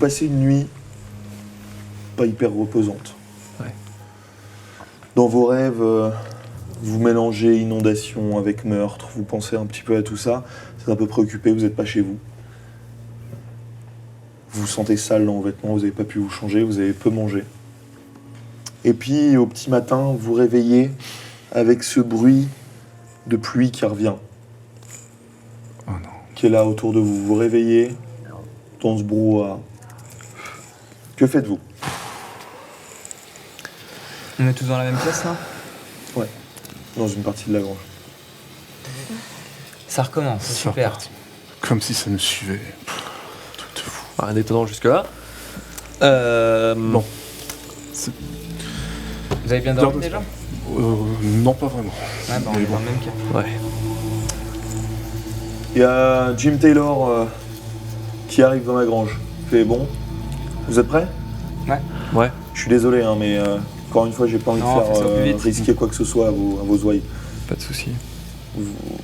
passez une nuit pas hyper reposante. Ouais. Dans vos rêves, vous mélangez inondation avec meurtre, vous pensez un petit peu à tout ça, vous êtes un peu préoccupé, vous n'êtes pas chez vous. Vous vous sentez sale dans vos vêtements, vous n'avez pas pu vous changer, vous avez peu mangé. Et puis au petit matin, vous réveillez avec ce bruit de pluie qui revient, Oh non. qui est là autour de vous. Vous vous réveillez dans ce brouhaha. Que faites-vous? On est tous dans la même pièce là? Dans une partie de la grange. Ça recommence, C'est super. reparti. Comme si ça nous suivait. Truc de fou. Rien d'étonnant jusque-là. Bon. Vous avez bien dormi déjà? Non, pas vraiment. Ouais, bah on Mais est bon. dans le même cas. Ouais. Il y a Jim Taylor qui arrive dans la grange. Il fait bon. Vous êtes prêts? Ouais. Je suis désolé, hein, mais encore une fois, j'ai pas envie Non, de fais ça au faire plus vite. risquer quoi que ce soit à vos ouailles. Pas de soucis.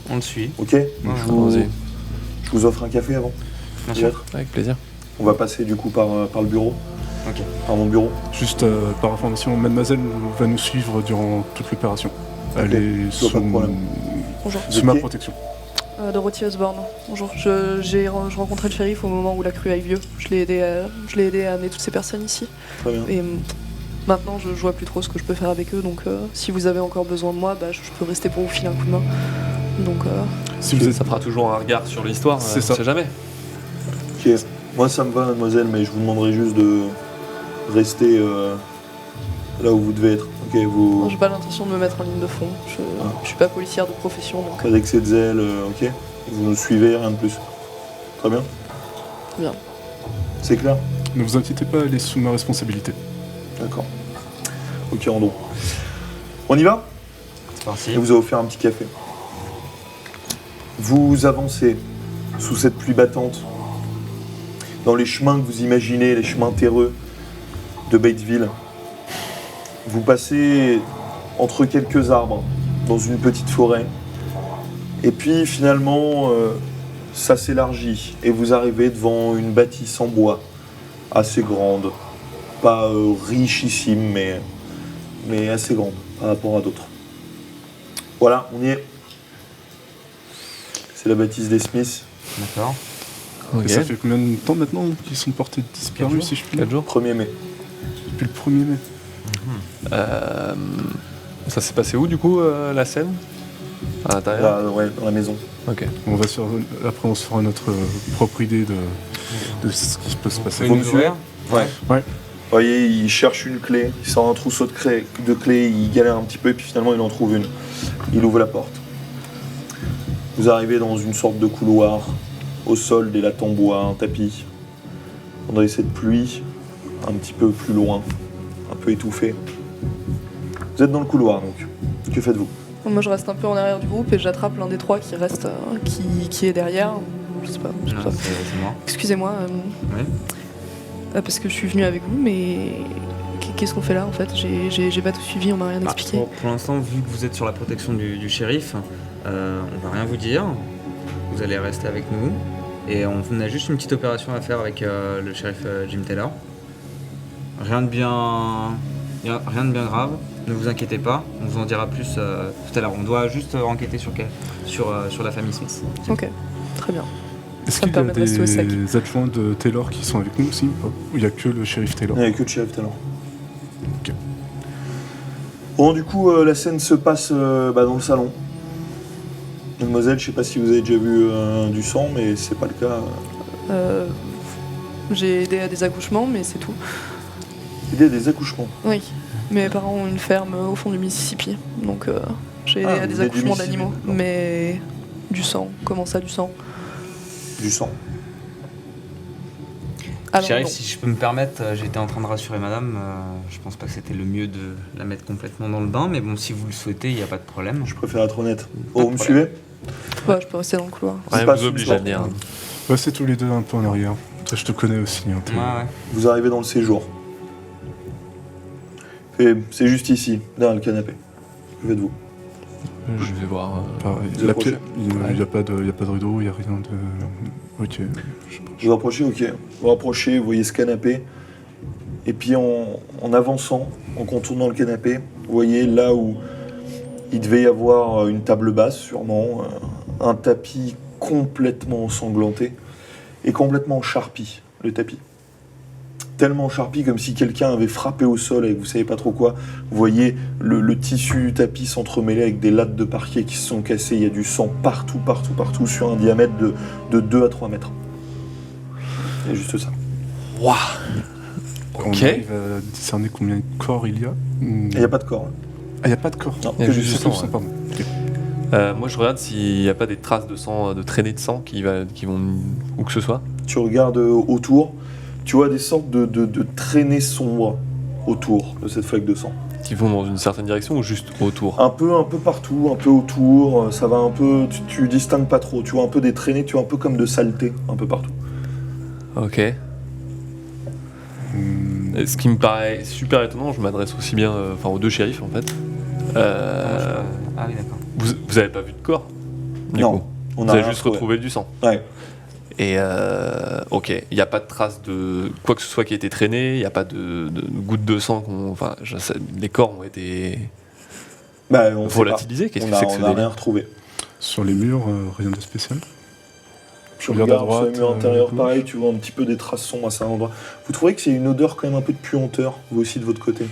On le suit. Ok? Allons-y. Je vous offre un café avant. Bien sûr. Peut-être. Avec plaisir. On va passer du coup par le bureau, Ok. par mon bureau. Juste par information, mademoiselle va nous suivre durant toute l'opération. Elle Ok, est pas de problème. Bonjour. sous ma Ok. protection. Dorothy Osborne. Bonjour. Je rencontrais le shérif au moment où la crue aille vieux. Je l'ai aidé à amener toutes ces personnes ici. Très bien. Et maintenant, je vois plus trop ce que je peux faire avec eux. Donc, si vous avez encore besoin de moi, bah, je peux rester pour vous filer un coup de main. Donc, Si vous êtes... Ça fera toujours un regard sur l'histoire, C'est on ça. sait jamais. Ok. Moi, ça me va, mademoiselle, mais je vous demanderai juste de rester là où vous devez être. Ok, vous. j'ai pas l'intention de me mettre en ligne de front. Je suis pas policière de profession, donc Pas d'excès de zèle, ok? Vous nous suivez, rien de plus. Très bien. très bien. C'est clair? Ne vous inquiétez pas, elle est sous ma responsabilité. D'accord. Ok, Andon. On y va? C'est parti. Elle vous a offert un petit café. Vous avancez sous cette pluie battante, dans les chemins que vous imaginez, les chemins terreux de Batesville. Vous passez entre quelques arbres, dans une petite forêt. Et puis finalement, ça s'élargit et vous arrivez devant une bâtisse en bois, assez grande. Pas richissime, mais assez grande par rapport à d'autres. Voilà, on y est. C'est la bâtisse des Smiths, D'accord. Ok. Et ça fait combien de temps maintenant qu'ils sont portés disparus, 4 jours. si je puis 4 dire jours. 1er mai. Depuis le 1er mai. Ça s'est passé où du coup la scène? À l'intérieur? Là, ouais, dans la maison. Ok. On va se faire... Après, on se fera notre propre idée de ce qui peut se passer. Vous Vous nous me suivez? ouvrir? Ouais. Ouais. Vous voyez, il cherche une clé, il sort un trousseau de clés, il galère un petit peu, et puis finalement il en trouve une. Il ouvre la porte. Vous arrivez dans une sorte de couloir, au sol des lattes en bois, un tapis. On a cette pluie, un petit peu plus loin, un peu étouffée. Vous êtes dans le couloir donc. Que faites-vous? Moi, je reste un peu en arrière du groupe et j'attrape l'un des trois qui reste, qui est derrière. Je sais pas. Non, c'est moi. Excusez-moi. Oui. Parce que je suis venue avec vous, mais qu'est-ce qu'on fait là en fait? J'ai pas tout suivi, on m'a rien expliqué. Pour l'instant, vu que vous êtes sur la protection du shérif, on va rien vous dire. Vous allez rester avec nous. Et on a juste une petite opération à faire avec le shérif Jim Taylor. Rien de bien grave. Ne vous inquiétez pas. On vous en dira plus tout à l'heure. On doit juste enquêter sur la famille Smith. Ok, très bien. Est-ce Ça me qu'il y a permet de rester au sec. des adjoints de Taylor qui sont avec nous aussi ou pas? Ou il n'y a que le shérif Taylor? Il n'y a que le shérif Talon. Ok. Bon, du coup, la scène se passe dans le salon. Mademoiselle, je sais pas si vous avez déjà vu du sang, mais c'est pas le cas. J'ai aidé à des accouchements, mais c'est tout. Il y a des accouchements. Oui, mes parents ont une ferme au fond du Mississippi, donc j'ai aidé à vous des êtes du accouchements Mississippi, d'animaux. d'accord. Mais du sang, comment ça, du sang? Du sang. Alors, Shérif, non. si je peux me permettre, j'étais en train de rassurer madame. Je pense pas que c'était le mieux de la mettre complètement dans le bain, mais bon, si vous le souhaitez, il n'y a pas de problème. Je préfère être honnête. Pas Oh, de vous me problème. suivez? Ouais, je peux rester dans le couloir. C'est Rien pas vous une oblige à sorte, venir. hein. Restez tous les deux un peu en arrière. Toi, je te connais aussi. Hein, t'es- Ouais. Vous arrivez dans le séjour. Et c'est juste ici, derrière le canapé. Que faites-vous? Je vais voir. Pareil. Vous approchez. Il n'y a pas de rideau, il n'y a rien de... Ok. Vous approchez, ok. Vous approchez, vous voyez ce canapé. Et puis en avançant, en contournant le canapé, vous voyez là où il devait y avoir une table basse, sûrement, un tapis complètement ensanglanté et complètement charpi, le tapis. Tellement charpi comme si quelqu'un avait frappé au sol avec vous savez pas trop quoi. Vous voyez le tissu du tapis s'entremêler avec des lattes de parquet qui se sont cassées. Il y a du sang partout sur un diamètre de 2 à 3 mètres. C'est juste ça. Waouh. On Ok. arrive à discerner combien de corps il y a. Et il n'y a pas de corps. Ah, il n'y a pas de corps. Non, Il y a que juste du du sang. sang, ouais. pardon. Ok. Moi, je regarde s'il n'y a pas des traces de sang, de traînées de sang qui vont où que ce soit. Tu regardes autour, tu vois des sortes de traînées sombres autour de cette flaque de sang. Qui vont dans une certaine direction ou juste autour. Un peu partout, un peu autour, ça va un peu, tu distingues pas trop, tu vois un peu des traînées, tu vois un peu comme de saleté, un peu partout. Ok. Et ce qui me paraît super étonnant, je m'adresse aussi bien aux deux shérifs en fait. Ah oui, d'accord. Vous avez pas vu de corps du Non, coup. on Vous a avez rien juste trouvé. retrouvé du sang. Ouais. Et ok, il n'y a pas de traces de quoi que ce soit qui a été traîné, il n'y a pas de gouttes de sang. Les corps ont été Bah, on sait pas. volatilisés. Qu'est-ce On que c'est que ce a rien délire retrouvé. Sur les murs, rien de spécial. Tu regarde à regardes sur droite, le mur intérieur, gauche. pareil, tu vois un petit peu des traces sombres à certains endroits. Vous trouvez que c'est une odeur quand même un peu de puanteur, vous aussi de votre côté.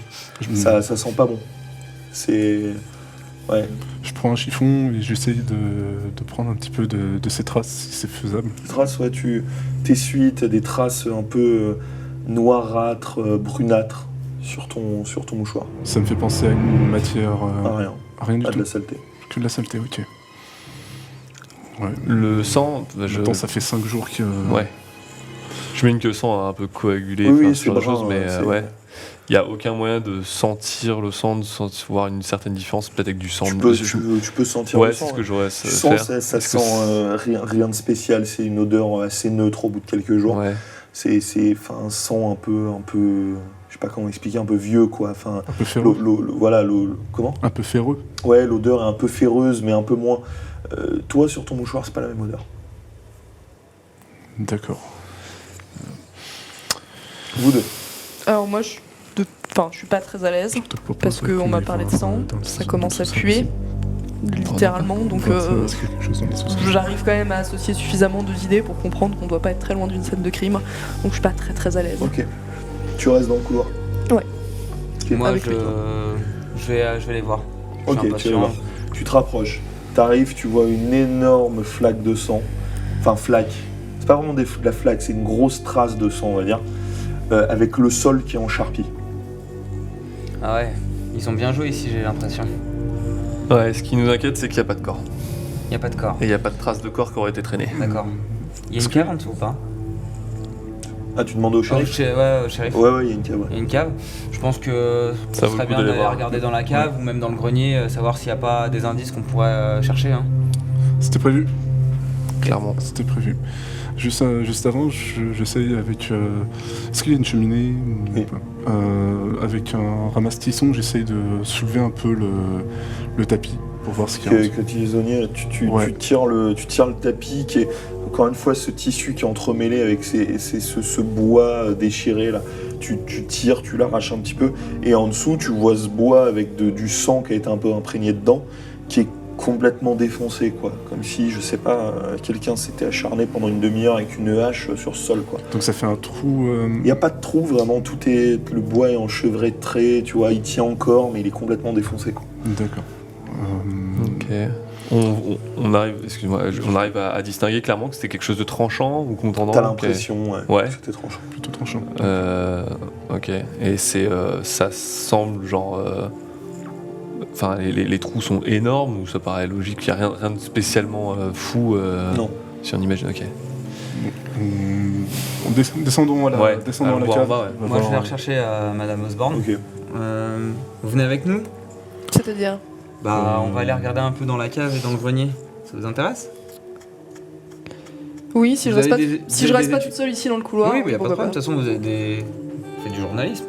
Ça sent pas bon. C'est... Ouais. Je prends un chiffon et j'essaye de prendre un petit peu de ces traces, si c'est faisable. Des traces, ouais, tu t'essuies, t'as des traces un peu noirâtres, brunâtres sur ton mouchoir. Ça me fait penser à une matière... Ah, rien, rien du pas de tout. la saleté. Que de la saleté, ok. Ouais. Le sang, Pourtant, ça fait 5 jours que... Ouais. J'imagine que le sang a un peu coagulé, Oui, enfin, c'est ce genre de brun, choses, mais c'est- ouais. Il n'y a aucun moyen de sentir le sang, voir une certaine différence, peut-être avec du sang. Tu peux sentir Ouais, le c'est sang. ce que j'aurais Tu sens, faire. ça Est-ce que sent rien de spécial, c'est une odeur assez neutre au bout de quelques jours. Ouais. C'est un sang un peu, je sais pas comment expliquer, un peu vieux quoi. Enfin, Un peu féreux. comment? Un peu féreux. Ouais, l'odeur est un peu féreuse, mais un peu moins. Toi, sur ton mouchoir, c'est pas la même odeur. D'accord. Vous deux. Alors moi, je suis pas très à l'aise Je te propose parce qu'on m'a parlé de sang, ça commence à puer, littéralement, donc Est-ce qu'il y a quelque chose dans les sous-sols ? j'arrive quand même à associer suffisamment d'idées pour comprendre qu'on doit pas être très loin d'une scène de crime, donc je suis pas très à l'aise. Ok. Tu restes dans le couloir. Ouais. Ok. Moi, Avec je lui. vais les voir. Je suis Ok, tu vas impatient. voir. Tu te rapproches. T'arrives, tu vois une énorme flaque de sang. Enfin, flaque. C'est pas vraiment de la flaque, c'est une grosse trace de sang, on va dire. Avec le sol qui est en charpie. Ah ouais, ils ont bien joué ici, j'ai l'impression. Ouais, ce qui nous inquiète, c'est qu'il n'y a pas de corps. Il n'y a pas de corps. Et il n'y a pas de traces de corps qui auraient été traînées. D'accord. Il y a une cave en dessous ou pas? Ah, tu demandes au Au shérif? au shérif. Ouais, il y a une cave. Ouais. Il y a une cave. Je pense que Ça ça vaut le serait coup bien d'aller d'aller voir. regarder dans la cave ou même dans le grenier, savoir s'il n'y a pas des indices qu'on pourrait chercher. Hein. C'était prévu. Clairement. C'était prévu. Juste avant, j'essaye avec... Est-ce qu'il y a une cheminée ou Oui. pas avec un ramasse-tisson, j'essaye de soulever un peu le tapis pour voir ce qu'il y a en dessous. Que tu isonniers, Ouais. tu tires le tapis qui est, encore une fois, ce tissu qui est entremêlé avec ce bois déchiré là. Tu tires, tu l'arraches un petit peu, et en dessous, tu vois ce bois avec du sang qui a été un peu imprégné dedans, qui est complètement défoncé, quoi. Comme si, je sais pas, quelqu'un s'était acharné pendant une demi-heure avec une hache sur ce sol, quoi. Donc ça fait un trou... Il n'y a pas de trou, vraiment, le bois est enchevêtré de traits, tu vois, il tient encore, mais il est complètement défoncé, quoi. D'accord. Ok. On arrive, excuse-moi, on arrive à distinguer clairement que c'était quelque chose de tranchant ou contendant. T'as l'impression, Ouais. que c'était tranchant. Plutôt tranchant. Ok. Et ça semble genre. Enfin, les trous sont énormes ou ça paraît logique. Il n'y a rien de spécialement fou. Non. Si on imagine, ok. Descendons à la, Ouais, descendons à la voir en cave. bas, ouais. On va Moi, je voir, vais rechercher Madame Osborne. Ok. Vous venez avec nous? C'est-à-dire Bah, on va aller regarder un peu dans la cave et dans le grenier. Ça vous intéresse? Oui, si je Vous reste avez pas, des- si vous je avez reste des pas études toute seule ici dans le couloir. Oui, il n'y a pas de pourquoi problème. De toute façon, vous faites du journalisme.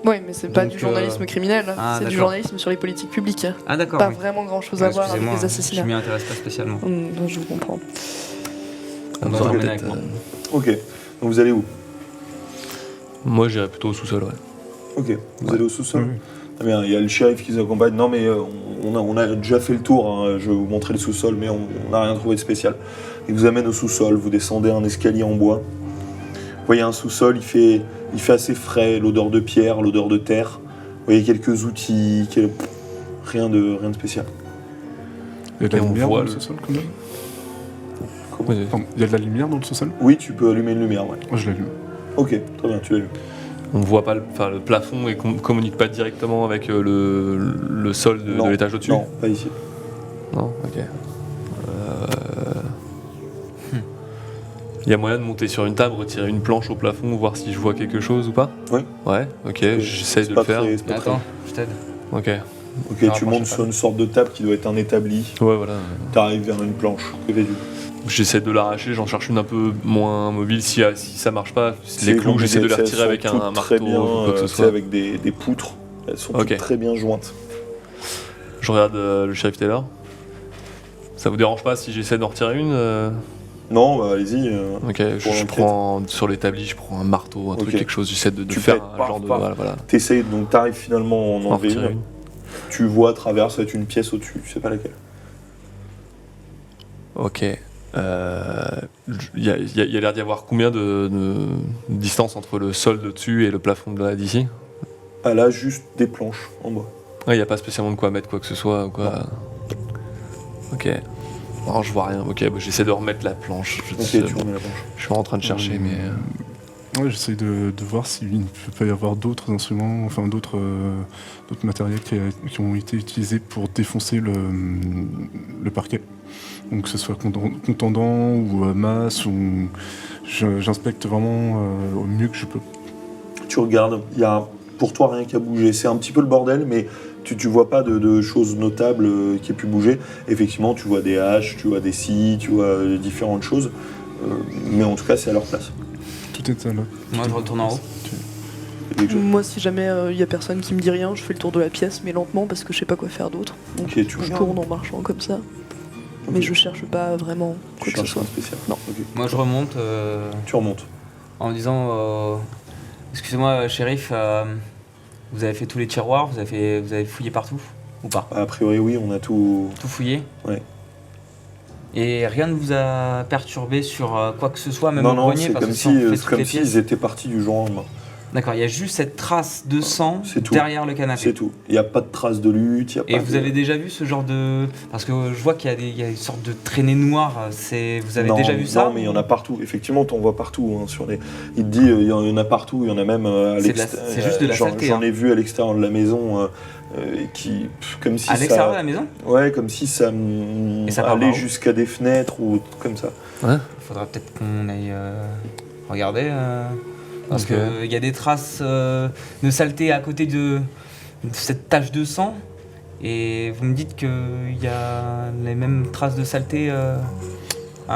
Oui, mais c'est pas Donc, du journalisme criminel, ah, c'est du d'accord. journalisme sur les politiques publiques. Ah d'accord. Pas oui. vraiment grand chose à voir avec Excusez-moi, les je assassinats. m'y intéresse pas spécialement. Donc je vous comprends. On va Faudrait l'emmener peut-être, avec moi. Ok. Donc vous allez où? Moi, j'irais plutôt au sous-sol, ouais. Ok. Vous Ouais. allez au sous-sol. Oui. Très bien. Il y a le shérif qui vous accompagne. Non, mais on a déjà fait le tour. Hein. Je vais vous montrer le sous-sol, mais on n'a rien trouvé de spécial. Il vous amène au sous-sol. Vous descendez un escalier en bois. Vous voyez un sous-sol. Il fait assez frais. L'odeur de pierre, l'odeur de terre. Vous voyez quelques outils. Rien de spécial. Il y a de la Et on lumière voit dans le le- sous-sol quand même. Ouais. Pardon, il y a de la lumière dans le sous-sol? Oui, tu peux allumer une lumière. Ouais. Moi je l'allume. Ok. Très bien. Tu l'allumes. On voit pas le plafond et communique pas directement avec le sol de Non. l'étage au-dessus. Non, pas ici. Non, ok. Il y a moyen de monter sur une table, retirer une planche au plafond, voir si je vois quelque chose ou pas? Oui. Ouais, ok, j'essaie C'est de pas le faire. très- c'est pas Mais très- attends, je t'aide. Ok. Ok, Alors, tu moi, montes je sais sur pas. une sorte de table qui doit être un établi. Ouais, voilà. T'arrives vers une planche. Que fais-tu? J'essaie de l'arracher, j'en cherche une un peu moins mobile. Si ça marche pas, C'est les clous, compliqué, j'essaie de les elles retirer sont avec un toutes très marteau bien, ou quoi que ce c'est soit. avec des poutres. Elles sont Ok. toutes très bien jointes. Je regarde le shérif Taylor. Ça vous dérange pas si j'essaie d'en retirer une Non, bah allez-y. Ok, Pour je l'enquête. prends sur l'établi, je prends un marteau, un truc, Ok. quelque chose. J'essaie de Tu faire pètes, un paf, genre de. paf. Voilà. T'essayes, donc t'arrives finalement à en En enlever retirer une. une. Tu vois à travers, ça va être une pièce au-dessus, tu sais pas laquelle. Ok. Il y a l'air d'y avoir combien de distance entre le sol de dessus et le plafond de là d'ici? Elle a juste des planches en bois. Il n'y a pas spécialement de quoi mettre quoi que ce soit ou quoi. Ok. Non, je vois rien. Ok, bah, j'essaie de remettre la planche. Ok, tu remets la planche. Je suis en train de chercher, mais. Ouais, j'essaye de voir s'il ne peut pas y avoir d'autres instruments, enfin d'autres matériels qui ont été utilisés pour défoncer le parquet. Donc que ce soit contendant ou masse, ou j'inspecte vraiment au mieux que je peux. Tu regardes, il y a pour toi rien qui a bougé. C'est un petit peu le bordel, mais tu vois pas de choses notables qui aient pu bouger. Effectivement, tu vois des haches, tu vois des scies, tu vois différentes choses. Mais en tout cas, c'est à leur place. Tout est là. Moi, je retourne en haut. Dès que je- Moi, si jamais il y a personne qui me dit rien, je fais le tour de la pièce, mais lentement parce que je sais pas quoi faire d'autre. Donc Ok, tu je regardes. tourne en marchant comme ça. Mais je cherche pas vraiment Tu quoi que ce cherches soit. un spécial. Non. Ok. Moi, je remonte Tu remontes. en disant excusez-moi, shérif, vous avez fait tous les tiroirs, vous avez fouillé partout ou pas? A priori, oui, on a tout. Tout fouillé? Ouais. Et rien ne vous a perturbé sur quoi que ce soit, même Non, au non, grenier, c'est parce comme que si on fait si, toutes comme les s'ils pièces. étaient partis du jour au lendemain. D'accord, il y a juste cette trace de sang C'est tout. derrière le canapé. C'est tout. Il n'y a pas de traces de lutte. Il y a Et pas vous de- avez déjà vu ce genre de... Parce que je vois qu'il y a une sorte de traînée noire, vous avez Non, déjà vu ça? Non, mais il y en a partout. Effectivement, t'en vois partout. Hein, sur les... Il te dit, il y en a partout. Il y en a même à C'est l'extérieur. c'est juste de la saleté, J'en hein. ai vu à l'extérieur de la maison, comme si À l'extérieur de ça... la maison? Ouais, comme si ça, Et ça part allait par où? jusqu'à des fenêtres ou comme ça. Il faudra peut-être qu'on aille regarder. Parce Ok. qu'il y a des traces de saleté à côté de cette tache de sang. Et vous me dites qu'il y a les mêmes traces de saleté à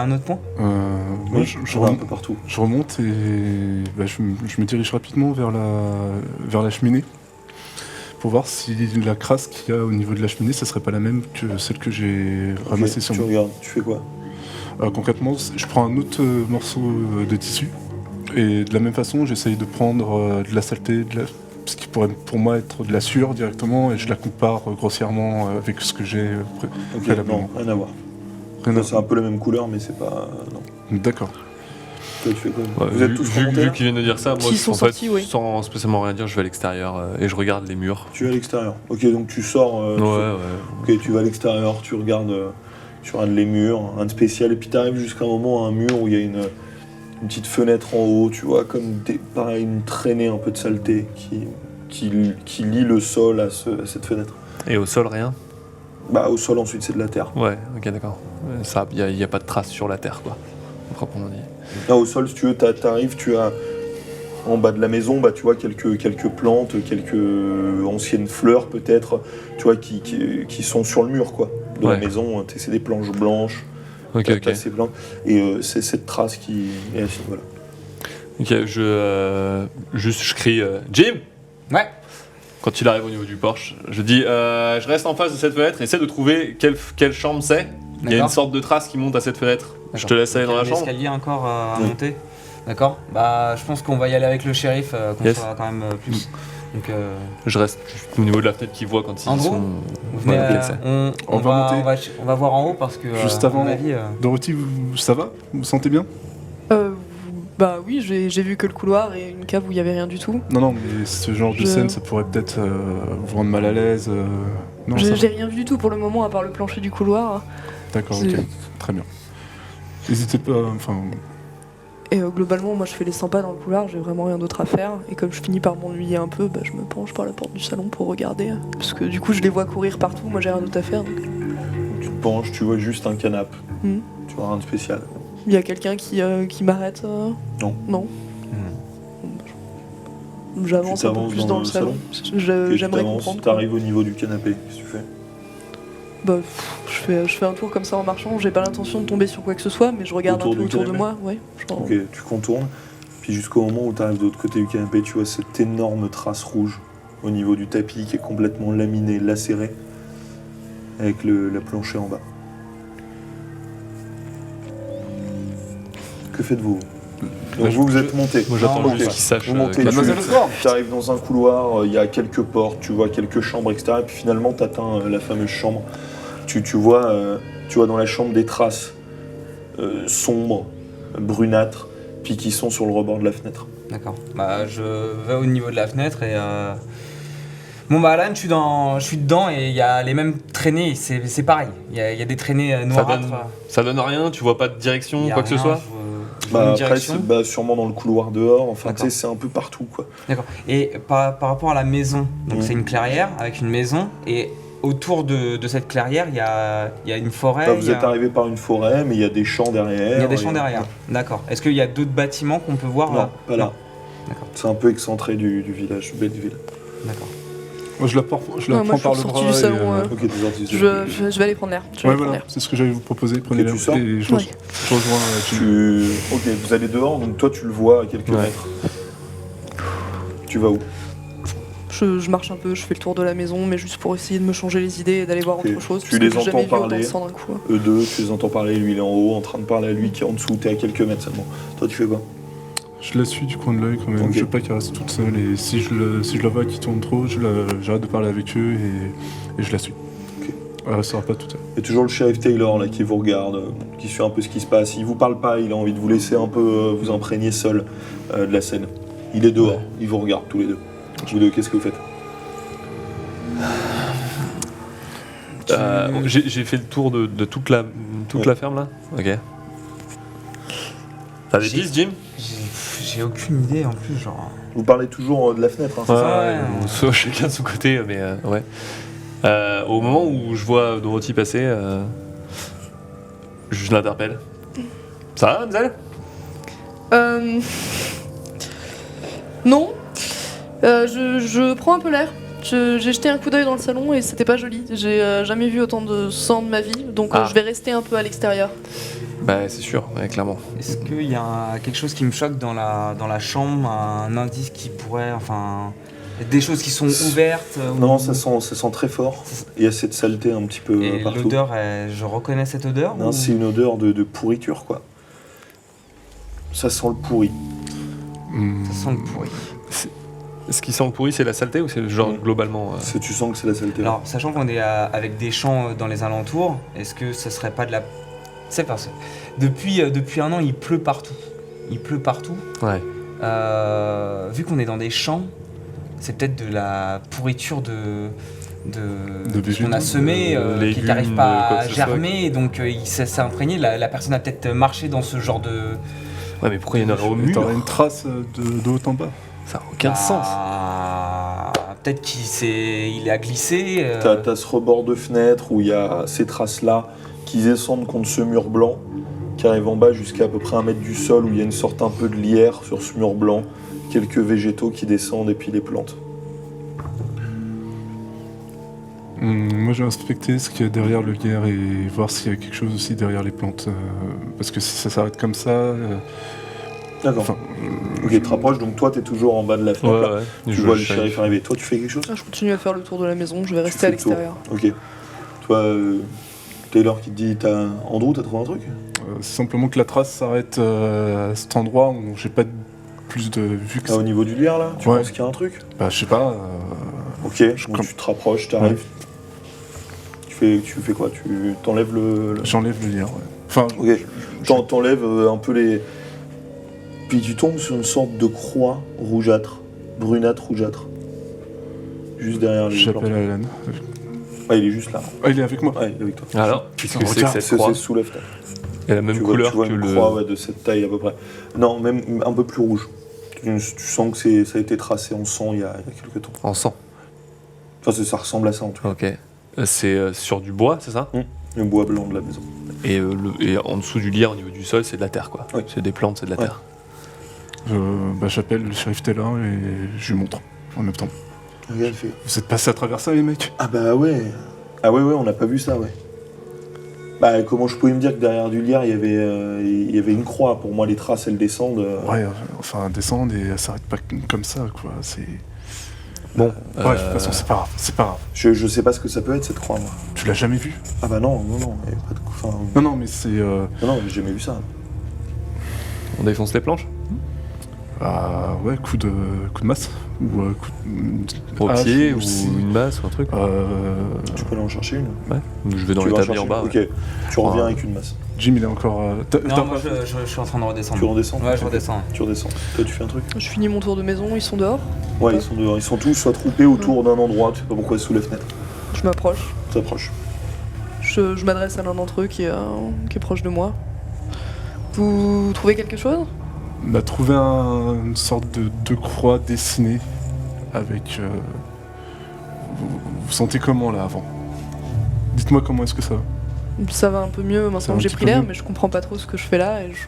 un autre point? Moi, Oui, je j'en vois un remonte, peu partout. je remonte et je me dirige rapidement vers la cheminée pour voir si la crasse qu'il y a au niveau de la cheminée, ça serait pas la même que celle que j'ai ramassée Ok, sur tu moi. regardes. Tu fais quoi? Concrètement, je prends un autre morceau de tissu et de la même façon, j'essaye de prendre de la saleté, ce qui pourrait pour moi être de la sueur directement, et je la compare grossièrement avec ce que j'ai Ok, préalablement. non, rien à voir. Rien à- C'est un peu la même couleur, mais c'est pas. Non. D'accord. Toi, tu fais quoi? Ouais, Vous êtes tous remontés vu là qu'ils viennent de dire ça, moi, S'ils sont en fait, sortis, oui. sans spécialement rien dire, je vais à l'extérieur et je regarde les murs. Tu es à l'extérieur. Ok, donc tu sors. Ok, tu vas à l'extérieur, tu regardes les murs, un spécial, et puis tu arrives jusqu'à un moment à un mur où il y a une petite fenêtre en haut, tu vois, comme pareil, une traînée un peu de saleté qui lie le sol à cette fenêtre. Et au sol, rien? Bah, au sol, ensuite, c'est de la terre. Ouais, ok, d'accord. Ça, il n'y a pas de traces sur la terre, quoi. Proprement dit. Là, au sol, si tu veux, t'arrives, tu as en bas de la maison, bah, tu vois quelques plantes, quelques anciennes fleurs peut-être, tu vois, qui sont sur le mur, quoi. De la Ouais. maison, c'est des planches blanches. Ok, T'as ok. ces plantes, et c'est cette trace qui est voilà. Ok, je crie Jim! Ouais. Quand il arrive au niveau du porche, je dis je reste en face de cette fenêtre, essaie de trouver quelle chambre c'est. Il y a une sorte de trace qui monte à cette fenêtre. Je te laisse aller dans la chambre. Il y a un escalier encore à monter. D'accord. Bah, je pense qu'on va y aller avec le shérif, qu'on soit quand même plus. Donc, je reste au niveau de la fenêtre qui voit quand ils en gros, sont. vous venez, On va monter. on va voir en haut parce que. Juste à avant, mon avis, Dorothy, ça va? Vous vous sentez bien? Bah oui, j'ai vu que le couloir et une cave où il y avait rien du tout. Non, mais ce genre de scène, ça pourrait peut-être vous rendre mal à l'aise. Non, ça va. J'ai rien vu du tout pour le moment à part le plancher du couloir. D'accord, ok, très bien. N'hésitez pas, Et globalement, moi je fais les 100 pas dans le couloir, j'ai vraiment rien d'autre à faire. Et comme je finis par m'ennuyer un peu, bah, je me penche par la porte du salon pour regarder. Parce que du coup, je les vois courir partout, moi j'ai rien d'autre à faire. Donc... Tu te penches, tu vois juste un canapé. Mm. Tu vois rien de spécial. Il y a quelqu'un qui m'arrête Non. Non. J'avance un peu plus dans le salon. J'aimerais comprendre. T'arrives au niveau du canapé, qu'est-ce que tu fais? Bah, je fais un tour comme ça en marchant, j'ai pas l'intention de tomber sur quoi que ce soit, mais je regarde un peu autour de moi. Ouais, genre... Ok, tu contournes, puis jusqu'au moment où tu arrives de l'autre côté du canapé, tu vois cette énorme trace rouge au niveau du tapis qui est complètement laminé, lacéré, avec la plancher en bas. Que faites-vous? Donc vous êtes monté. Moi j'attends Ok. juste qu'ils sachent. Vous montez, tu arrives dans un couloir, il y a quelques portes, tu vois quelques chambres, etc. Et puis finalement tu atteins la fameuse chambre. Tu vois dans la chambre des traces sombres, brunâtres, puis qui sont sur le rebord de la fenêtre. D'accord. Bah, je vais au niveau de la fenêtre et. Bon, bah, Alan, je suis dedans et il y a les mêmes traînées, c'est pareil. Il y a des traînées noirâtres. Ça donne rien, tu vois pas de direction, Il y a quoi que ce rien, soit? je vois une Après, direction. c'est sûrement dans le couloir dehors, enfin tu sais, D'accord. c'est un peu partout quoi. D'accord. Et par rapport à la maison, donc Mhm. c'est une clairière avec une maison et autour de cette clairière, il y a une forêt. Là, vous êtes arrivé par une forêt, mais il y a des champs derrière. Il y a des champs derrière. D'accord. Est-ce qu'il y a d'autres bâtiments qu'on peut voir? Non, pas là. D'accord. C'est un peu excentré du village, Belleville. D'accord. moi je la prends moi, par je le suis bras. sortie du salon, et, Ok, t'es sorti du je vais aller prendre l'air. Ouais, voilà, c'est ce que j'allais vous proposer. Prenez l'air tu sors et je Ouais. rejoins Jim. Ok, vous allez dehors, donc toi tu le vois à quelques Ouais. mètres. Tu vas où? Je marche un peu, je fais le tour de la maison, mais juste pour essayer de me changer les idées et d'aller voir Ok. autre chose. Tu parce les que j'ai entends jamais vu autant parler. de sang d'un coup. Eux deux, tu les entends parler, lui il est en haut, en train de parler à lui qui est en dessous, t'es à quelques mètres seulement. Toi tu fais quoi? Je la suis du coin de l'œil quand même. Ok. Je veux pas qu'elle reste toute seule et si je la vois qui tourne trop, j'arrête de parler avec eux et je la suis. Ok. Elle restera pas toute seule. Il y a toujours le shérif Taylor là qui vous regarde, qui suit un peu ce qui se passe. Il vous parle pas, il a envie de vous laisser un peu vous imprégner seul de la scène. Il est dehors, il vous regarde tous les deux. Vous deux, qu'est-ce que vous faites? J'ai fait le tour de toute la ferme là. Ok. T'as des J'ai- pistes, Jim? J'ai aucune idée en plus, genre. Vous parlez toujours de la fenêtre, hein, c'est ça? Ouais. Soit chacun de son côté, mais ouais. Au moment où je vois Dorothy passer, je l'interpelle. Ça va, mademoiselle? Non. Je prends un peu l'air. J'ai jeté un coup d'œil dans le salon et c'était pas joli. J'ai jamais vu autant de sang de ma vie, donc Ah. je vais rester un peu à l'extérieur. Bah c'est sûr, ouais, clairement. Est-ce qu'il y a quelque chose qui me choque dans la chambre, un indice qui pourrait, enfin, des choses qui sont ouvertes Non, ou- ça sent très fort. Il y a cette saleté un petit peu Et partout. l'odeur, je reconnais cette odeur Non, ou- c'est une odeur de pourriture, quoi. Ça sent le pourri. Ça sent le pourri. Ce qui sent le pourri, c'est la saleté ou c'est le genre globalement Tu sens que c'est la saleté. Alors, sachant qu'on est avec des champs dans les alentours, est-ce que ce serait pas de la... C'est parce que depuis un an, il pleut partout. Il pleut partout. Ouais. Vu qu'on est dans des champs, c'est peut-être de la pourriture de ce qu'on végétaux, a semé, qui légumes, n'arrive pas quoi à que ce soit. germer, et donc il s'est imprégné. La personne a peut-être marché dans ce genre de... Ouais, mais pourquoi il y en aurait au Et t'auras mur? une trace de haut en bas. Ça n'a aucun sens. Peut-être qu'il a glissé. T'as ce rebord de fenêtre où il y a ces traces-là qui descendent contre ce mur blanc, qui arrive en bas jusqu'à à peu près 1 mètre du sol, où il y a une sorte un peu de lierre sur ce mur blanc, quelques végétaux qui descendent et puis les plantes. Moi, je vais inspecter ce qu'il y a derrière le guerre et voir s'il y a quelque chose aussi derrière les plantes. Parce que si ça s'arrête comme ça, D'accord. Enfin, Ok, tu te rapproches, donc toi, t'es toujours en bas de la Ouais, fenêtre. là. ouais. Tu Je vois le shérif. shérif arriver. Toi, tu fais quelque chose? Ah, je continue à faire le tour de la maison, je vais Tu rester fais à le tour. l'extérieur. Ok. Toi, Taylor qui te dit, Andrew, t'as trouvé un truc? c'est simplement que la trace s'arrête à cet endroit où j'ai pas plus de vue que Ah, ça. au niveau du lierre, là? Tu Ouais. penses qu'il y a un truc? Bah, je sais pas. Ok, donc tu te rapproches, t'arrives. Tu fais quoi? Tu t'enlèves le... J'enlève le lien, ouais. Enfin, Ok, t'enlèves un peu les... Puis tu tombes sur une sorte de croix rougeâtre, brunâtre rougeâtre. Juste derrière les j'appelle plantes. Alan. Ah, il est juste là. Ah, il est avec moi. Ouais, il est avec toi. Alors, qu'est-ce que c'est que Regarde, cette C'est croix? sous la fenêtre. Elle a la même Tu vois couleur que une le. croix ouais, de cette taille à peu près. Non, même un peu plus rouge. Tu sens que ça a été tracé en sang il y a quelques temps. En sang. Enfin, ça ressemble à ça en tout cas. Ok. C'est sur du bois, c'est ça? Le bois blanc de la maison. Et en dessous du lierre, au niveau du sol, c'est de la terre, quoi. Oui. C'est des plantes, c'est de la Ouais. terre. Bah, j'appelle le shérif Taylor et je lui montre en même temps. Regarde, il fait. Vous êtes passé à travers ça, les mecs? Ah bah ouais. Ah ouais, on n'a pas vu ça, ouais. Bah comment je pouvais me dire que derrière du lierre, il y avait une croix. Pour moi, les traces, elles descendent. Ouais, enfin, descendre et elle s'arrête pas comme ça, quoi. C'est. Bon. Ouais, de toute façon, c'est pas grave. C'est pas grave. Je sais pas ce que ça peut être, cette croix, moi. Tu l'as jamais vu? Ah bah non, il y avait pas de... Enfin, Non, mais c'est. non, j'ai jamais vu ça. On défonce les planches? Ah, ouais, coup de masse. Ou coup de. Au hache, pied ou si- une masse ou un truc? Tu peux aller en chercher une? Ouais. Je vais dans Tu vas en l'établi en chercher bas. une. Ouais. Ok, tu reviens avec une masse. Jim, il est encore. Non, moi je suis en train de redescendre. Tu redescends? Ouais, je redescends. Tu redescends. Toi, tu fais un truc? Je finis mon tour de maison, ils sont dehors. Ouais, ils sont dehors. Ils sont tous soit troupés autour d'un endroit, tu sais pas pourquoi, sous la fenêtre. Je m'approche. T'approches. Je m'adresse à l'un d'entre eux qui est proche de moi. Vous trouvez quelque chose? On a trouvé une sorte de croix dessinée avec. Vous sentez comment là avant? Dites-moi comment est-ce que ça va? Ça va un peu mieux Ça va maintenant un que j'ai petit pris peu l'air, mieux. mais je comprends pas trop ce que je fais là et je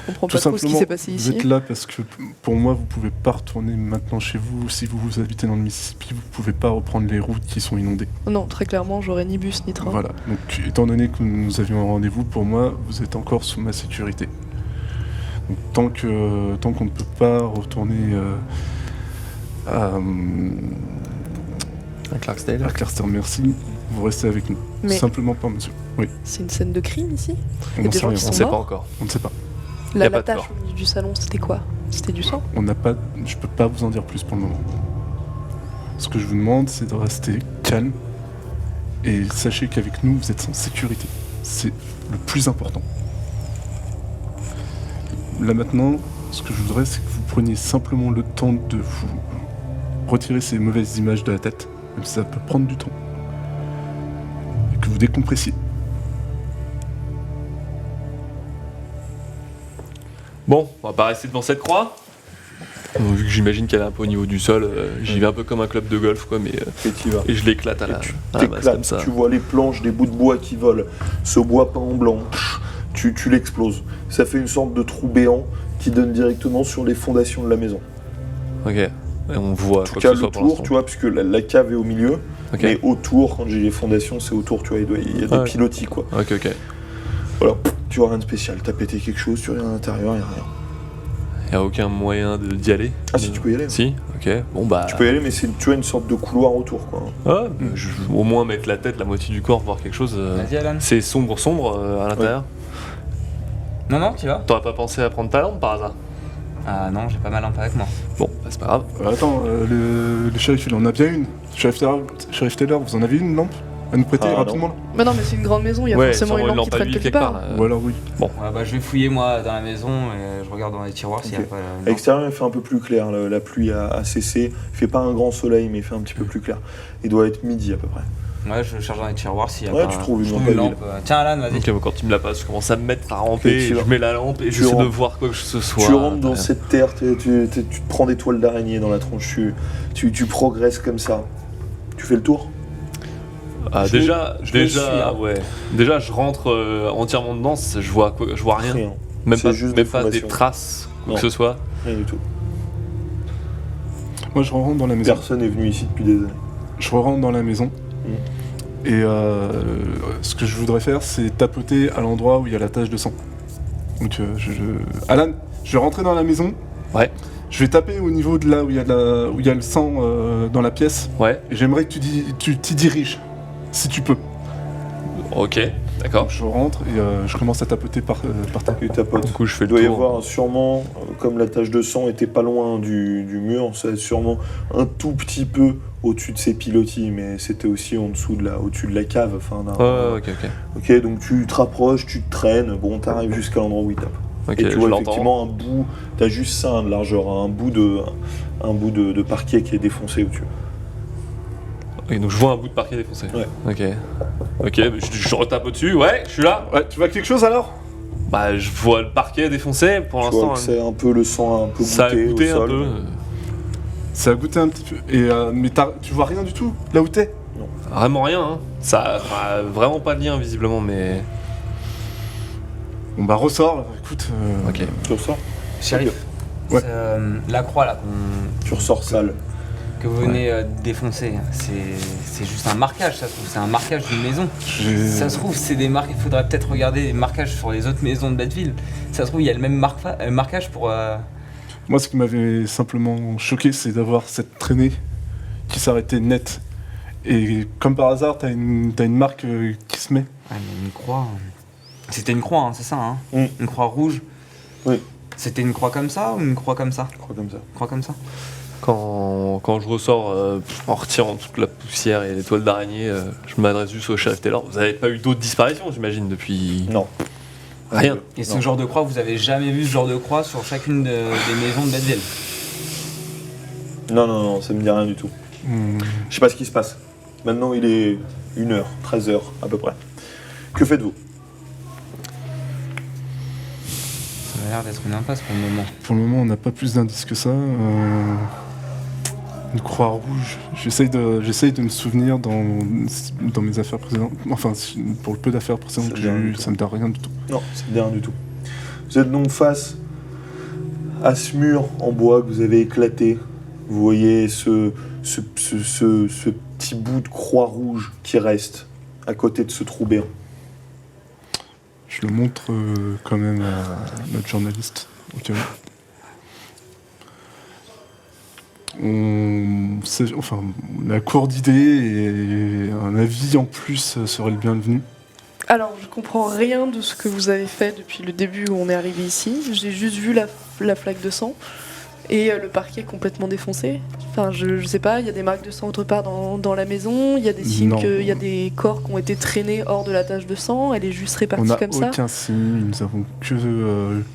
comprends Tout pas trop ce qui simplement, s'est passé vous ici. êtes là parce que pour moi, vous pouvez pas retourner maintenant chez vous. Si vous habitez dans le Mississippi, vous pouvez pas reprendre les routes qui sont inondées. Non, très clairement, j'aurais ni bus ni train. Voilà. Donc, étant donné que nous avions un rendez-vous, pour moi, vous êtes encore sous ma sécurité. Donc, tant qu'on ne peut pas retourner à Clarksdale. Clarksdale, merci, vous restez avec nous. Mais- Simplement pas, monsieur. Oui, C'est une scène de crime ici? on y a n'en des sait gens rien. qui On sont sait pas morts encore. On ne sait pas. Y La a pas de tâche corps. au milieu du salon, c'était quoi? C'était du sang? On n'a pas. Je peux pas vous en dire plus pour le moment. Ce que je vous demande, c'est de rester calme et sachez qu'avec nous, vous êtes en sécurité. C'est le plus important. Là maintenant, ce que je voudrais, c'est que vous preniez simplement le temps de vous retirer ces mauvaises images de la tête, même si ça peut prendre du temps, et que vous décompressiez. Bon, on va pas rester devant cette croix. Donc, vu que j'imagine qu'elle est un peu au niveau du sol, j'y vais un peu comme un club de golf, quoi, mais Et tu y vas. et je l'éclate à Et la, tu à la masse comme ça. t'éclates, tu vois les planches, des bouts de bois qui volent, ce bois peint en blanc, tu l'exploses. Ça fait une sorte de trou béant qui donne directement sur les fondations de la maison. Ok. Et on voit En tout quoi cas, que ce le soit pour tour, l'instant. tu vois, puisque la cave est au milieu, Ok. mais autour, quand j'ai les fondations, c'est autour, tu vois, il y a des Ouais. pilotis, quoi. Ok, ok. Voilà, tu vois, rien de spécial. T'as pété quelque chose, tu reviens à l'intérieur, il y a rien. Y a aucun moyen d'y aller? Ah si, tu peux y aller. Si, ok. Bon bah. Tu peux y aller, mais c'est, tu vois, une sorte de couloir autour, quoi. Ouais, au moins mettre la tête, la moitié du corps, voir quelque chose. Vas-y, Alan. C'est sombre à l'intérieur. Non, non, tu vas? T'aurais pas pensé à prendre ta lampe par hasard? Ah non, j'ai pas ma lampe avec moi. Bon, bah, c'est pas grave. Attends, le shérif, il en a bien une. Shérif Taylor, vous en avez une lampe à nous prêter Ah, rapidement là? Mais non, mais c'est une grande maison, il y a Ouais, forcément une sûrement lampe qui traîne à huile quelque part. là. Ou alors oui. Ouais, bah je vais fouiller moi dans la maison et je regarde dans les tiroirs s'il y a Ok. pas. À l'extérieur, il fait un peu plus clair. La pluie a cessé. Il fait pas un grand soleil, mais il fait un petit peu plus clair. Il doit être midi à peu près. Ouais, je cherche dans les tiroirs s'il y a Ouais, pas. tu trouves une je lampe trouve à huile. Tiens, Alan, vas-y. Ok, bon, quand tu me la passes, je commence à me mettre à ramper, Ok, tu et je vas- mets la lampe et tu j'essaie de rentres. voir quoi que ce soit. Tu rentres dans cette terre, tu te prends des toiles d'araignée dans la tronche. Tu progresses comme ça. Tu fais le tour. Ah, Je déjà, me suis, hein. ouais. Déjà, je rentre entièrement dedans, je vois rien. Rien. Même C'est pas, juste même des pas des fondations. traces, quoi Non. que ce soit. Rien du tout. Moi, je rentre dans la maison. Personne n'est venu ici depuis des années. Je rentre dans la maison. Et ce que je voudrais faire, c'est tapoter à l'endroit où il y a la tache de sang. Donc, Alan, je vais rentrer dans la maison. Ouais. Je vais taper au niveau de là où il y a le sang dans la pièce. Ouais. Et j'aimerais que tu t'y diriges, si tu peux. Ok, d'accord. Je rentre et je commence à tapoter par terre. Et tapote. Du coup, je fais Il le doit y tour. avoir sûrement, comme la tache de sang était pas loin du mur, ça sûrement un tout petit peu au-dessus de ses pilotis, mais c'était aussi au-dessus de la cave. Enfin, Ouais, ok. Ok, donc tu te rapproches, tu te traînes, bon, t'arrives jusqu'à l'endroit où il tape. Ok, Et tu je vois l'entends. effectivement un bout, t'as juste ça de largeur, un bout de parquet qui est défoncé au-dessus. Et donc je vois un bout de parquet défoncé. Ouais. Ok, je retape au-dessus, ouais, je suis là. Ouais, tu vois quelque chose alors? Bah, je vois le parquet défoncé pour Tu l'instant. vois que c'est un peu le sang un peu Ça a goûté au un sol. peu. Ça a goûté un petit peu. Et mais tu vois rien du tout, là où t'es? Vraiment rien, hein. Ça a vraiment pas de lien visiblement, mais. Bon bah ressors, écoute. Ok. Tu ressors Shérif, Ouais. la croix là Tu ressors sale. que vous venez de défoncer, c'est juste un marquage, ça se trouve, c'est un marquage d'une maison. Ça se trouve, c'est des marques. Il faudrait peut-être regarder les marquages sur les autres maisons de Batteville. Ça se trouve, il y a le même marquage pour. Moi, ce qui m'avait simplement choqué, c'est d'avoir cette traînée qui s'arrêtait net. Et comme par hasard, t'as une marque qui se met. Ah, mais une croix. C'était une croix, hein, c'est ça, hein Mm. Une croix rouge. Oui. C'était une croix comme ça ou une croix comme ça? Je crois comme ça. Une croix comme ça. Quand je ressors en retirant toute la poussière et les toiles d'araignée, je m'adresse juste au shérif Taylor. Vous avez pas eu d'autres disparitions, j'imagine, depuis. Non. Rien. Et ce Non. genre de croix, vous avez jamais vu ce genre de croix sur chacune des maisons de Batteville? Non, ça me dit rien du tout. Je sais pas ce qui se passe. Maintenant, il est 1h, 13h à peu près. Que faites-vous? Ça a l'air d'être une impasse pour le moment. Pour le moment, on n'a pas plus d'indices que ça. Une croix rouge. J'essaye de me souvenir dans mes affaires précédentes. Enfin, pour le peu d'affaires précédentes que j'ai eues, ça me donne rien du tout. Non, ça me dit rien du tout. Vous êtes donc face à ce mur en bois que vous avez éclaté. Vous voyez ce petit bout de croix rouge qui reste à côté de ce trou béant. Je le montre quand même à notre journaliste. Au cas où. On a court d'idées et un avis en plus serait le bienvenu. Alors, je comprends rien de ce que vous avez fait depuis le début où on est arrivé ici. J'ai juste vu la flaque de sang et le parquet complètement défoncé. Enfin, je sais pas, il y a des marques de sang autre part dans la maison, il y a des signes Non. qu'il y a des corps qui ont été traînés hors de la tache de sang, elle est juste répartie On n'a comme ça. aucun signe, nous avons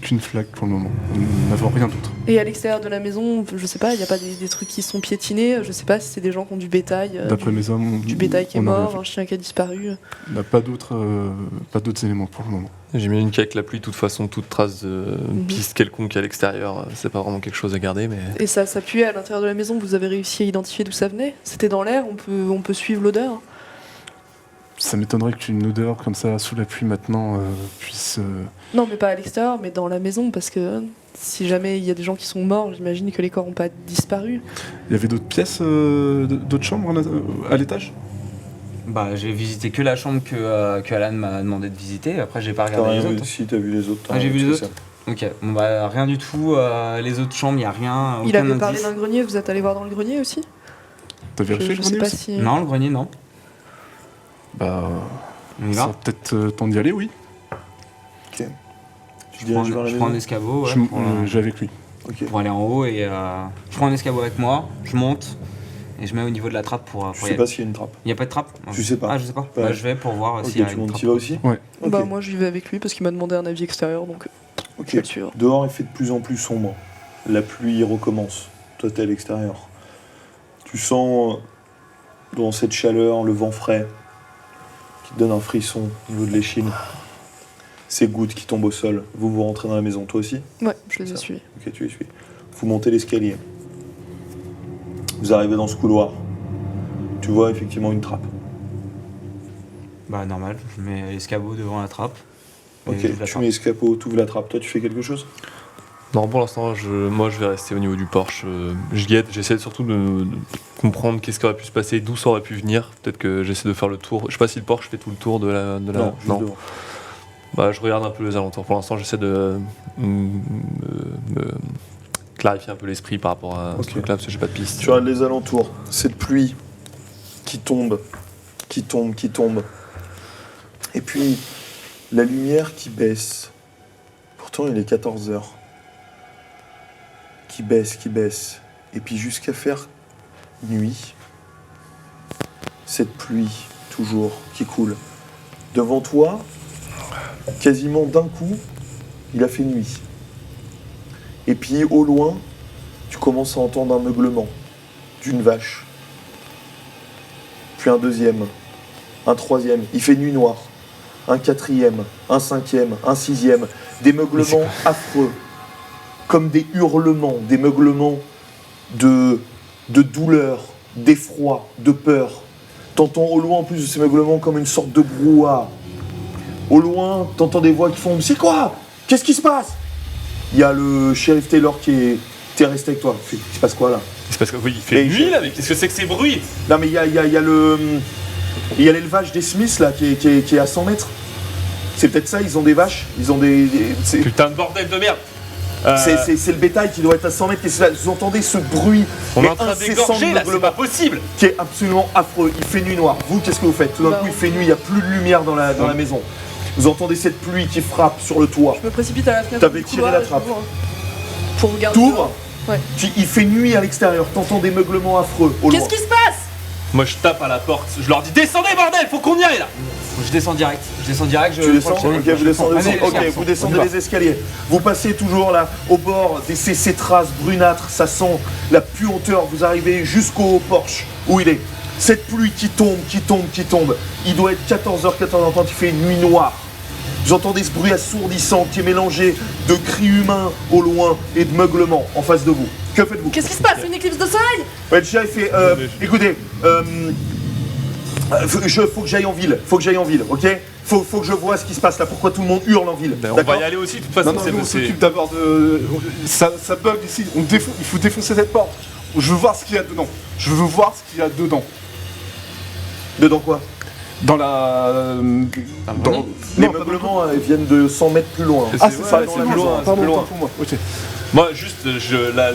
qu'une flaque pour le moment. Nous n'avons rien d'autre. Et à l'extérieur de la maison, je sais pas, il n'y a pas des trucs qui sont piétinés, je sais pas si c'est des gens qui ont du bétail. D'après mes hommes, Du bétail qui est on n'a rien mort, vu. un chien qui a disparu. On n'a pas d'autres éléments pour le moment. J'imagine qu'avec la pluie, de toute façon, toute trace de piste quelconque à l'extérieur, c'est pas vraiment quelque chose à garder, mais. Et ça s'appuyait à l'intérieur de la maison, vous avez réussi à identifier d'où ça venait? C'était dans l'air, on peut suivre l'odeur. Ça m'étonnerait qu'une odeur comme ça sous la pluie maintenant puisse. Non, mais pas à l'extérieur, mais dans la maison, parce que si jamais il y a des gens qui sont morts, j'imagine que les corps n'ont pas disparu. Il y avait d'autres pièces, d'autres chambres à l'étage? Bah, j'ai visité que la chambre que Alan m'a demandé de visiter. Après, j'ai pas T'as regardé rien les vu? autres. Si, t'as vu les autres. t'as Ah, j'ai rien vu les spécial. Ok, bon bah rien du tout. Les autres chambres, y a rien. Il aucun avait parlé indice. d'un grenier, vous êtes allé voir dans le grenier aussi? T'as vérifié Je le sais grenier pas aussi si. Non, le grenier, non. Bah. On y Ça va. va peut-être temps d'y aller, oui. Tu Je diriges vers la prends un maison? escabeau ouais, J'ai avec lui. Ok. pour aller en haut et je prends un escabeau avec moi, je monte et je mets au niveau de la trappe pour Je y sais aller. pas s'il y a une trappe. Il n'y a pas de trappe? Tu sais pas. Ah, je sais pas. Ouais. Bah, je vais pour voir Ok, s'il y a tu une montes, trappe. t'y vas aussi? Ouais. Ok. Bah, moi j'y vais avec lui parce qu'il m'a demandé un avis extérieur, donc Ok. je vais le suivre. Dehors, il fait de plus en plus sombre. La pluie recommence. Toi, t'es à l'extérieur. Tu sens dans cette chaleur le vent frais qui te donne un frisson au niveau de l'échine. Ces gouttes qui tombent au sol. Vous rentrez dans la maison, toi aussi? Ouais, je les ai Ça. suivis. Ok, tu les suis. Vous montez l'escalier. Vous arrivez dans ce couloir. Tu vois effectivement une trappe. Bah normal, je mets l'escabeau devant la trappe. et Ok, j'ouvre la tu trappe. mets l'escabeau, tu ouvres la trappe. Toi, tu fais quelque chose? Non, pour l'instant, moi je vais rester au niveau du porche. Je guette, j'essaie surtout de comprendre qu'est-ce qui aurait pu se passer, d'où ça aurait pu venir. Peut-être que j'essaie de faire le tour. Je sais pas si le porche fait tout le tour de la. Non, juste devant. Bah, je regarde un peu les alentours. Pour l'instant, j'essaie de me clarifier un peu l'esprit par rapport à ce truc-là, parce que j'ai pas de piste. Tu regardes les alentours, cette pluie qui tombe, qui tombe, qui tombe. Et puis, la lumière qui baisse. Pourtant, il est 14h. Qui baisse, qui baisse. Et puis, jusqu'à faire nuit, cette pluie, toujours, qui coule. Devant toi, quasiment d'un coup, il a fait nuit. Et puis, au loin, tu commences à entendre un meuglement d'une vache. Puis un deuxième, un troisième, il fait nuit noire. Un quatrième, un cinquième, un sixième, des meuglements affreux, comme des hurlements, des meuglements de douleur, d'effroi, de peur. T'entends au loin en plus de ces meuglements comme une sorte de brouhaha. Au loin, t'entends des voix qui font « C'est quoi? Qu'est-ce qui se passe ?» Il y a le shérif Taylor qui est resté avec toi. Il se passe quoi là? C'est parce que oui, il fait nuit là, mais qu'est-ce que c'est que ces bruits? Non mais il y a l'élevage des Smiths là qui est à 100 mètres. C'est peut-être ça, ils ont des vaches, ils ont c'est Putain de bordel de merde! le bétail qui doit être à 100 mètres. Vous entendez ce bruit On est en train incessant d'égorger là, c'est meuglement pas possible! qui est absolument affreux. Il fait nuit noire. Vous, qu'est-ce que vous faites? Tout d'un coup, il fait nuit, il n'y a plus de lumière dans la maison. Vous entendez cette pluie qui frappe sur le toit. Je me précipite à la fenêtre. T'avais du tiré couloir la et je trappe. m'ouvre, pour regarder. T'ouvres, dehors. Ouais. il fait nuit à l'extérieur. T'entends des meuglements affreux au loin. Qu'est-ce qui se passe? Moi je tape à la porte, je leur dis descendez bordel, faut qu'on y aille là! Je descends direct. Je descends direct. Tu descends? Ok, vous descendez aussi. Allez, Ok, allez, vous descendez les escaliers. Vous passez toujours là, au bord de ces traces brunâtres. Ça sent la puanteur. Vous arrivez jusqu'au porche où il est. Cette pluie qui tombe, qui tombe, qui tombe. Il doit être 14h, 14h30, il fait nuit noire. Vous entendez ce bruit assourdissant qui est mélangé de cris humains au loin et de meuglements en face de vous. Que faites-vous? Qu'est-ce qui se passe? Une éclipse de soleil? Ouais, le shérif fait écoutez, faut que j'aille en ville, ok? Faut que je vois ce qui se passe là, pourquoi tout le monde hurle en ville. Ben, on D'accord? va y aller aussi, de toute façon, Non, nous, on s'occupe d'abord de. Ça bug ici, il faut défoncer cette porte. Je veux voir ce qu'il y a dedans. Dedans quoi? Dans la. Les meuglements viennent de 100 mètres plus loin. Ah, C'est c'est pas ça, dans c'est la plus maison, loin. c'est Pardon, plus loin. autant pour moi. Ok. Moi juste,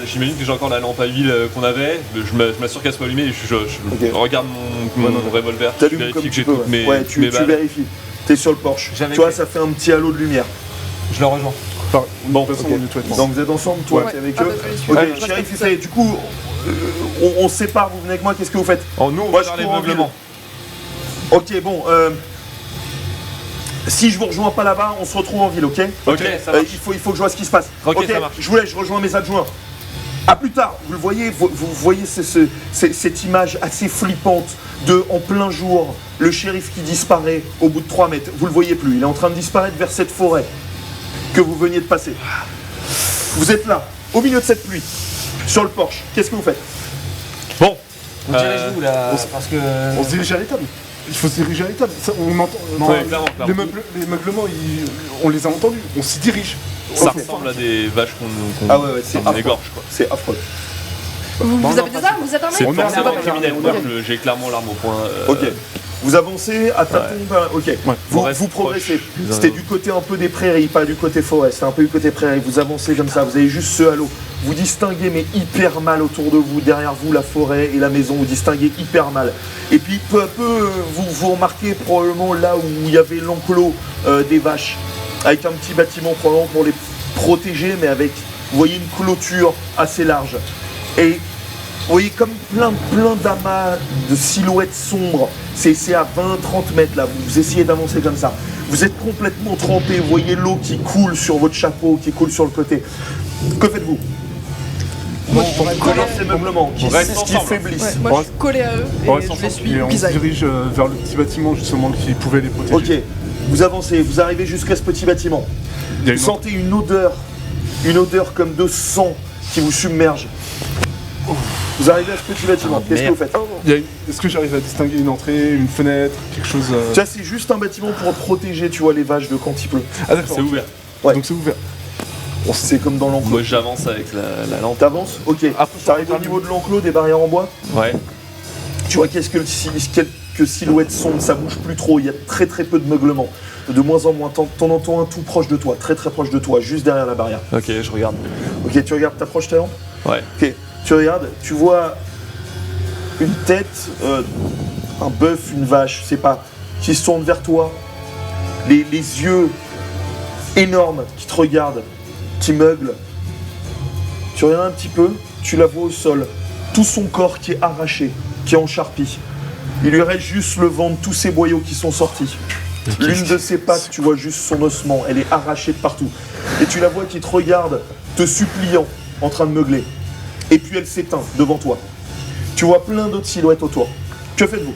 j'imagine que j'ai encore la lampe à huile qu'on avait, je m'assure qu'elle soit allumée et je Ok. regarde mon revolver, je T'allumes vérifie comme que tu j'ai peux. toutes mes, Ouais, tu balles. vérifies. T'es sur le porche. J'avais Tu vois, fait. ça fait un petit halo de lumière. Je le rejoins. Bon, de toute façon, ok. on nettoie tout. Donc vous êtes ensemble, toi, Ouais. t'es avec Ah, eux. bah, je vais les Ok, suivre. le shérif il fait, du coup, on se sépare, vous venez avec moi, qu'est-ce que vous faites? Oh, nous on Moi, va je vers les cours en meuglements. Ok, bon, si je vous rejoins pas là-bas, on se retrouve en ville, ok? Ok, ça marche. il faut que je vois ce qui se passe. Ok, ça marche. Je vous laisse, je rejoins mes adjoints. A plus tard, vous le voyez, vous voyez cette image assez flippante de, en plein jour, le shérif qui disparaît au bout de 3 mètres. Vous le voyez plus, il est en train de disparaître vers cette forêt que vous veniez de passer. Vous êtes là, au milieu de cette pluie, sur le porche. Qu'est-ce que vous faites? Bon, On dirige où là? Parce que. On se dirige à l'étable. Il faut se diriger à l'étable. Ça, on entend. Ouais, clairement. Les meuglements, on les a entendus. On s'y dirige. Ça Ok. ressemble à des vaches qu'on Ah ouais, c'est qu'on affreux. égorge quoi. C'est affreux. Vous avez des armes? Vous êtes armés? C'est On est forcément armé, criminel, on est moi armé. j'ai clairement l'arme au point. Ok. Vous avancez à tâtons, ok. On Vous reste progressez. proche les uns C'était des du côté un peu des prairies, pas du côté forêt. C'était un peu du côté prairie. Vous avancez comme ça, vous avez juste ce halo. Vous distinguez mais hyper mal autour de vous, derrière vous la forêt et la maison, vous distinguez hyper mal. Et puis peu à peu, vous remarquez probablement là où il y avait l'enclos des vaches, avec un petit bâtiment probablement pour les protéger, mais avec, vous voyez, une clôture assez large. Et vous voyez comme plein d'amas de silhouettes sombres. C'est à 20-30 mètres là, vous essayez d'avancer comme ça. Vous êtes complètement trempé, vous voyez l'eau qui coule sur votre chapeau, qui coule sur le côté. Que faites-vous? Moi, je suis collé Comment ces meublements qui, On reste qui ensemble. faiblissent. Ouais, moi, je suis collé à eux On et reste je les ensemble suis, et on se bisaille. dirige vers le petit bâtiment justement qui pouvait les protéger. Ok, vous avancez, vous arrivez jusqu'à ce petit bâtiment. Il y a Vous une sentez une odeur comme de sang qui vous submerge. Vous arrivez à ce petit bâtiment, qu'est-ce que vous faites? Est-ce que j'arrive à distinguer une entrée, une fenêtre, quelque chose Ça c'est juste un bâtiment pour protéger, tu vois, les vaches de quand il pleut. Ah d'accord. C'est ouvert. Ouais. Donc c'est ouvert. C'est comme dans l'enclos. Moi j'avance avec la lampe. T'avances, ok. Après, T'arrives au niveau de l'enclos, des barrières en bois. Ouais. Tu vois qu'est-ce que quelques silhouettes sombres, ça bouge plus trop, il y a très très peu de meuglements. De moins en moins, t'en entends un tout proche de toi, très très proche de toi, juste derrière la barrière. Ok, je regarde. Ok, tu regardes, t'approches ta lampe. Ouais. Ok, tu regardes, tu vois une tête, un bœuf, une vache, je sais pas, qui se tourne vers toi, les yeux énormes qui te regardent, qui meuglent. Tu regardes un petit peu, tu la vois au sol, tout son corps qui est arraché, qui est en charpie. Il lui reste juste le ventre, tous ses boyaux qui sont sortis. L'une de ses pattes, tu vois juste son ossement, elle est arrachée de partout. Et tu la vois qui te regarde, te suppliant, en train de meugler. Et puis elle s'éteint devant toi. Tu vois plein d'autres silhouettes autour. Que faites-vous?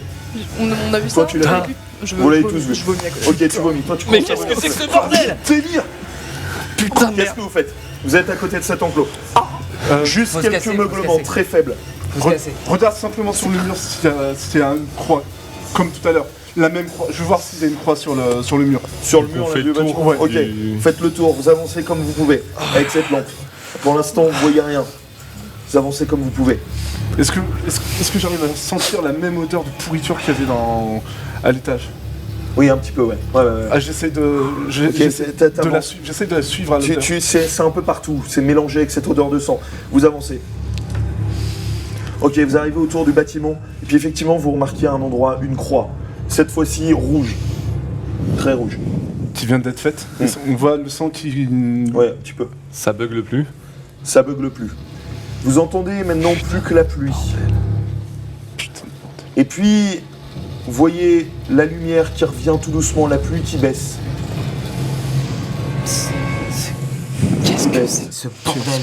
On a vu Toi, ça. tu l'as vu. Vous l'avez tous vu. Je vomis à côté. Ok, tu vomis. Toi, tu Mais commences à qu'est-ce que vomir. c'est que ce bordel? Délire! Putain de Qu'est-ce merde. que vous faites? Vous êtes à côté de cet enclos. Juste faut se quelques casser, faut se meuglements casser. très faibles. Faut se casser. Regarde simplement sur le mur s'il y a une croix, comme tout à l'heure. La même croix. Je veux voir s'il y a une croix sur le mur. Sur le Donc, mur, on on a fait vu le tour, bâtiment. ouais, Ok, du- faites le tour, vous avancez comme vous pouvez avec cette lampe. Pour l'instant, vous voyez rien. Vous avancez comme vous pouvez. Est-ce que j'arrive à sentir la même odeur de pourriture qu'il y avait à l'étage? Oui, un petit peu, ouais. Ouais. Ah, j'essaie de j'essaie de la suivre à l'odeur. C'est un peu partout, c'est mélangé avec cette odeur de sang. Vous avancez. Ok, vous arrivez autour du bâtiment, et puis effectivement, vous remarquez à un endroit une croix. Cette fois-ci rouge. Très rouge. Qui vient d'être faite. On voit le sang qui. Ouais, un petit peu. Ça bugle plus. Ça beugle plus. Vous entendez maintenant plus que la pluie. Putain de bordel. Et puis, vous voyez la lumière qui revient tout doucement, la pluie qui baisse. Qu'est-ce que Baisse. c'est que ce bordel?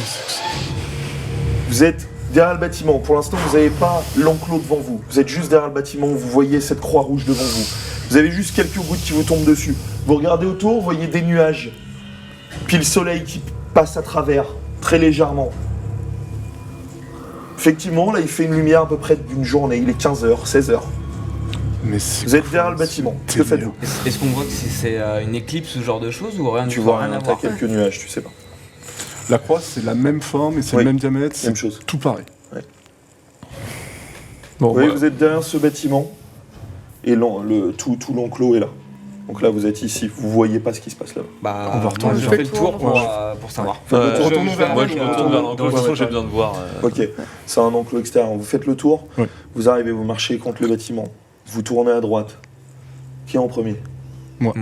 Vous êtes derrière le bâtiment. Pour l'instant, vous n'avez pas l'enclos devant vous. Vous êtes juste derrière le bâtiment. Vous voyez cette croix rouge devant vous. Vous avez juste quelques gouttes qui vous tombent dessus. Vous regardez autour, vous voyez des nuages. Puis le soleil qui passe à travers, très légèrement. Effectivement, là, il fait une lumière à peu près d'une journée. Il est 15h, 16h. Mais c'est Vous êtes quoi, derrière le ce bâtiment. Que délire? faites-vous? Est-ce qu'on voit que c'est une éclipse ou ce genre de choses ou rien du Tu tout, vois rien rien, à t'as voir? quelques nuages, tu sais pas. La croix, c'est la même forme et c'est Oui. le même diamètre. C'est Même chose. tout pareil. Bon, Oui, voilà. vous êtes derrière ce bâtiment et tout l'enclos est là. Donc là, vous êtes ici, vous voyez pas ce qui se passe là-bas. Bah, On va retourner moi, je vers- fais le tour Ouais. pour savoir. Faites le tour. Retournons vers Moi, le- je me retourne vers l'enclos. De toute façon, j'ai besoin de voir. Ok, c'est un enclos extérieur. Vous faites le tour, Ouais. vous arrivez, vous marchez contre le bâtiment, vous tournez à droite. Qui est en premier? Moi.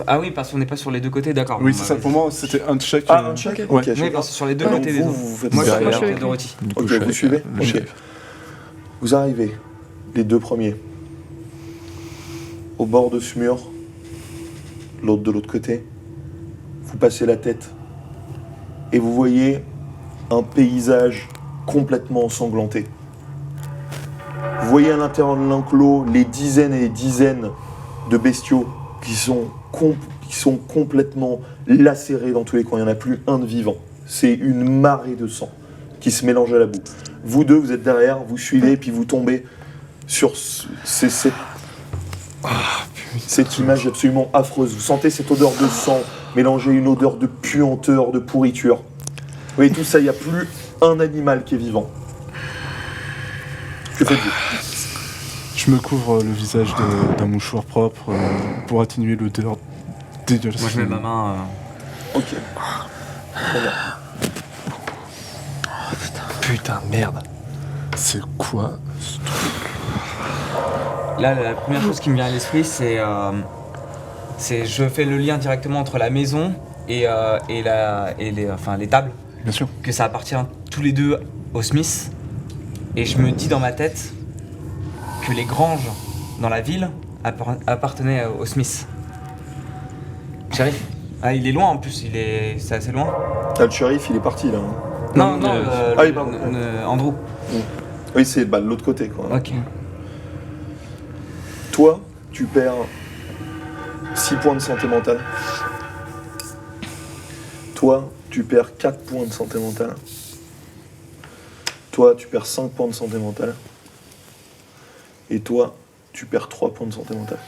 Ah oui, parce qu'on n'est pas sur les deux côtés, d'accord. Oui, Bon, c'est bah, ça. vas-y. Pour moi, c'était un check. Ah, un check? Ok. Ok, Ouais. je Oui, vois. parce que sur les deux Donc côtés des vous, autres. vous faites Moi, je ça. suis derrière. avec Dorothy. Du coup, Ok, je suis vous avec suivez? le Ok. shérif. Vous arrivez, les deux premiers, au bord de ce mur, l'autre de l'autre côté. Vous passez la tête et vous voyez un paysage complètement ensanglanté. Vous voyez à l'intérieur de l'enclos les dizaines et les dizaines de bestiaux qui sont complètement lacérés dans tous les coins. Il n'y en a plus un de vivant. C'est une marée de sang qui se mélange à la boue. Vous deux, vous êtes derrière, vous suivez, puis vous tombez sur cette image absolument affreuse. Vous sentez cette odeur de sang mélangée à une odeur de puanteur, de pourriture. Vous voyez tout ça, il n'y a plus un animal qui est vivant. Que faites-vous? Je me couvre le visage d'un mouchoir propre pour atténuer l'odeur dégueulasse. Moi, je mets ma main. Ok. Très bien. Putain, merde. C'est quoi? Là, la première chose qui me vient à l'esprit, c'est je fais le lien directement entre la maison et les tables, Bien sûr. que ça appartient tous les deux aux Smith. Et je me dis dans ma tête que les granges dans la ville appartenaient aux Smith. J'arrive. Ah, il est loin en plus, c'est assez loin. Ah, le shérif, il est parti là. hein. Non, Ah oui, pardon. Andrew. Oui, c'est de l'autre côté quoi. Ok. Toi, tu perds 6 points de santé mentale. Toi, tu perds 4 points de santé mentale. Toi, tu perds 5 points de santé mentale. Et toi, tu perds 3 points de santé mentale.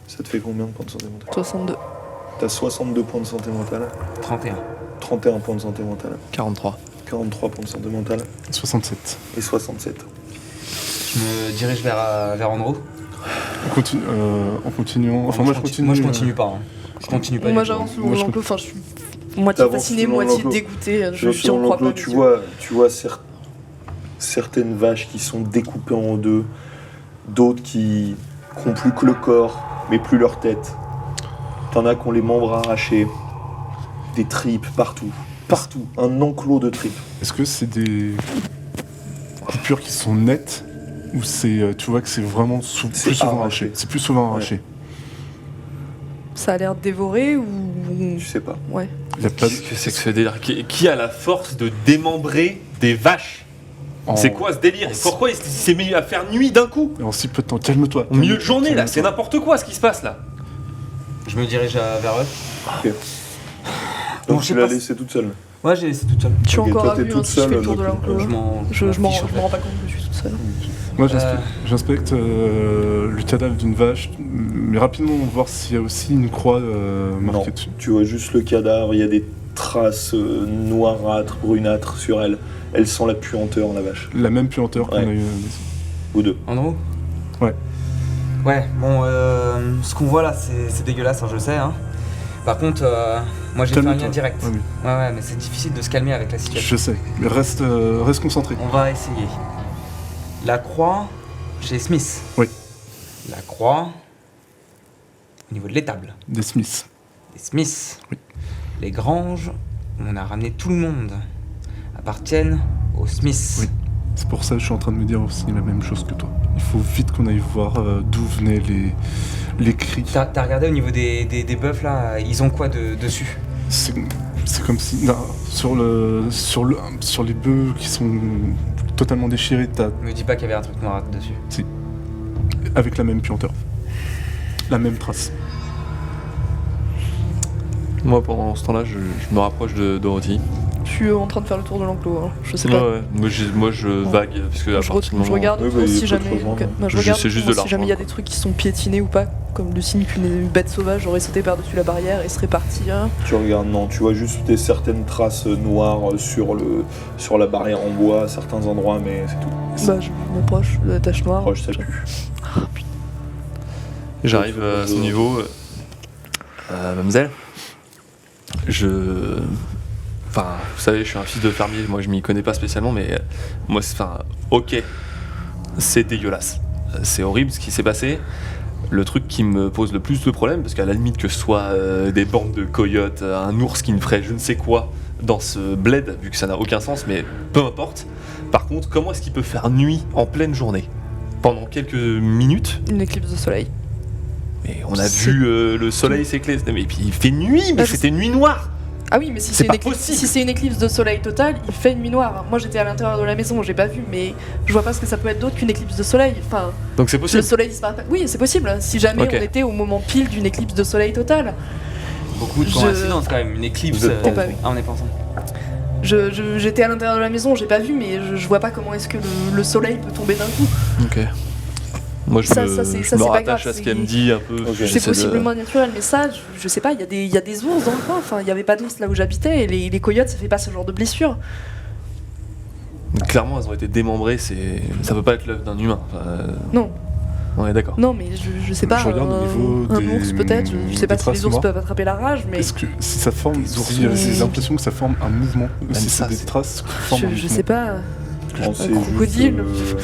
Ça te fait combien de points de santé mentale? 62. T'as 62 points de santé mentale, 31. 31 points de santé mentale, 43. 43 pour une santé mentale 67. et 67. Je me dirige vers Andrew. En continuant. Enfin, moi je continue. Moi je continue pas. Hein. Je continue pas. Moi du tout. j'avance le long Moi, de je l'enclos, enfin je suis moitié T'avances fasciné, le long de moitié l'enclos. dégoûté, Sur j'y en crois pas. l'enclos, tu vois certaines vaches qui sont découpées en deux, d'autres qui n'ont plus que le corps, mais plus leur tête. T'en as qui ont les membres arrachés, des tripes partout, un enclos de tripes. Est-ce que c'est des coupures qui sont nettes ou c'est, tu vois que c'est vraiment C'est plus souvent arraché. arraché? C'est plus souvent Ouais. arraché. Ça a l'air dévoré ou. Je sais pas. Ouais. Il y a pas de... Qu'est-ce que c'est que ce délire qui a la force de démembrer des vaches? en- C'est quoi ce délire? Pourquoi il s'est mis à faire nuit d'un coup? En si peu de temps, calme-toi. Au milieu de journée là, calme-toi. c'est n'importe quoi ce qui se passe là. Je me dirige vers eux. Donc Bon, je tu sais l'as pas laissé toute seule. Ouais, j'ai laissé toute seule. Je suis Ok, encore toi, à t'es vue, toute hein, si je fais le seule, tour de donc, l'enclos. Je m'en Je m'en fiche, en fait. rends pas compte que je suis toute seule. Moi j'inspecte le cadavre d'une vache, mais rapidement voir s'il y a aussi une croix marquée Non, dessus. tu vois juste le cadavre, il y a des traces noirâtres, brunâtres sur elle. Elle sent la puanteur, la vache. La même puanteur qu'on Ouais. a eu. Ou deux. Andrew? Ouais. Ouais, bon, ce qu'on voit là, c'est dégueulasse, hein, je sais. Hein. Par contre, moi j'ai fait un Calme-toi. lien direct. Ouais, oui. Ouais, mais c'est difficile de se calmer avec la situation. Je sais, mais reste concentré. On va essayer. La croix chez Smith. Oui. La croix au niveau de l'étable. Des Smiths. Les Smith. Oui. Les granges où on a ramené tout le monde appartiennent aux Smiths. Oui. C'est pour ça que je suis en train de me dire aussi la même chose que toi. Il faut vite qu'on aille voir d'où venaient les cris. T'as regardé au niveau des bœufs là, ils ont quoi dessus? C'est comme si... Non, sur les bœufs qui sont totalement déchirés, t'as Me dis pas qu'il y avait un truc noir dessus. avec la même puanteur. La même trace. Moi pendant ce temps-là, je me rapproche de Dorothy. Je suis en train de faire le tour de l'enclos, hein. Je sais pas. Ouais. Moi je vague parce que à Je, partir du je moment- regarde Ouais, autour bah, il si peut jamais. te rejoindre. Ok. Non, je Je regarde sais juste autour de si jamais il y a l'argent, des trucs qui sont piétinés ou pas, comme le signe qu'une bête sauvage aurait sauté par-dessus la barrière et serait partie. Hein. Tu regardes, non, tu vois juste certaines traces noires sur la barrière en bois à certains endroits, mais c'est tout. Bah, je m'approche de la tache noire. Proche, ça pue. J'arrive à ce niveau. Mademoiselle, Enfin, vous savez, je suis un fils de fermier, moi je m'y connais pas spécialement, mais moi, ok, c'est dégueulasse. C'est horrible ce qui s'est passé. Le truc qui me pose le plus de problèmes, parce qu'à la limite que ce soit des bandes de coyotes, un ours qui me ferait je ne sais quoi dans ce bled, vu que ça n'a aucun sens, mais peu importe. Par contre, comment est-ce qu'il peut faire nuit en pleine journée? Pendant quelques minutes, Une éclipse de soleil. mais on a C'est- vu le soleil s'éclater. Mais puis il fait nuit, mais Ah, c'était nuit noire. Ah oui, mais si C'est c'est pas une, possible. si c'est une éclipse de soleil totale, il fait une nuit noire. Moi j'étais à l'intérieur de la maison, j'ai pas vu, mais je vois pas ce que ça peut être d'autre qu'une éclipse de soleil. Enfin, Donc c'est le possible. soleil disparaît pas. Oui, c'est possible. Si jamais Ok. on était au moment pile d'une éclipse de soleil totale. Beaucoup de Je- coïncidences quand même, une éclipse. Vous êtes T'es pas vu. Ah, on est pas ensemble. J'étais à l'intérieur de la maison, j'ai pas vu, mais je vois pas comment est-ce que le soleil peut tomber d'un coup. Ok. Moi je Ça, me, ça, c'est- je ça, me c'est pas rattache grave, à ce qu'elle c'est- me dit un peu. Ok. J'essaie C'est de- possiblement naturel, mais ça, je sais pas, il y a des ours dans le coin. Enfin, il y avait pas d'ours là où j'habitais, et les coyotes, ça fait pas ce genre de blessure. Clairement, elles ont été démembrées. Ça peut pas être l'œuvre d'un humain. Enfin, Non, on est d'accord. non, mais je sais pas. Je regarde au niveau un des- ours peut-être. Je sais pas des si les traces ours noires. peuvent attraper la rage, mais Est-ce que si ça forme, Des ours, si, j'ai oui. l'impression que ça forme un mouvement, si ça, c'est des c'est- traces qui forment un je mouvement. sais pas. Non, c'est crocodile. juste,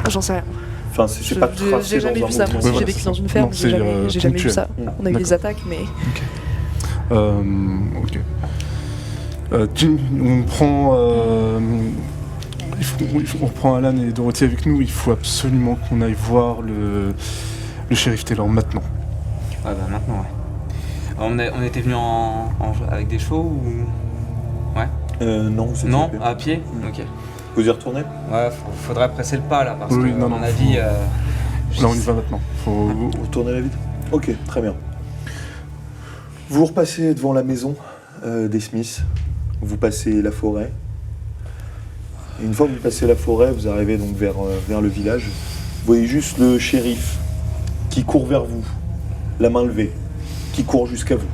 Ah, j'en sais rien. Enfin, c'est pas tracé J'ai jamais dans un vu ça. Moi mouvement. aussi, Ouais, j'ai voilà, vécu c'est dans ça. une ferme, Non, j'ai c'est, jamais vu ponctuel. ça. On a eu des D'accord. attaques, mais Ok. Jim, on prend. On prend Alan et Dorothy avec nous. Il faut absolument qu'on aille voir le shérif Taylor maintenant. Ouais, bah maintenant, ouais. On était venus avec des chevaux ou. Non, vous êtes Non, occupé. à pied. Ok. Vous y retournez? Ouais, faudrait presser le pas là, parce Oui, que, non, à non, mon avis. Là, on y va maintenant. Vous retournez la vite? Ok, très bien. Vous repassez devant la maison des Smiths. Vous passez la forêt. Et une fois que vous passez la forêt, vous arrivez donc vers le village. Vous voyez juste le shérif qui court vers vous, la main levée, qui court jusqu'à vous.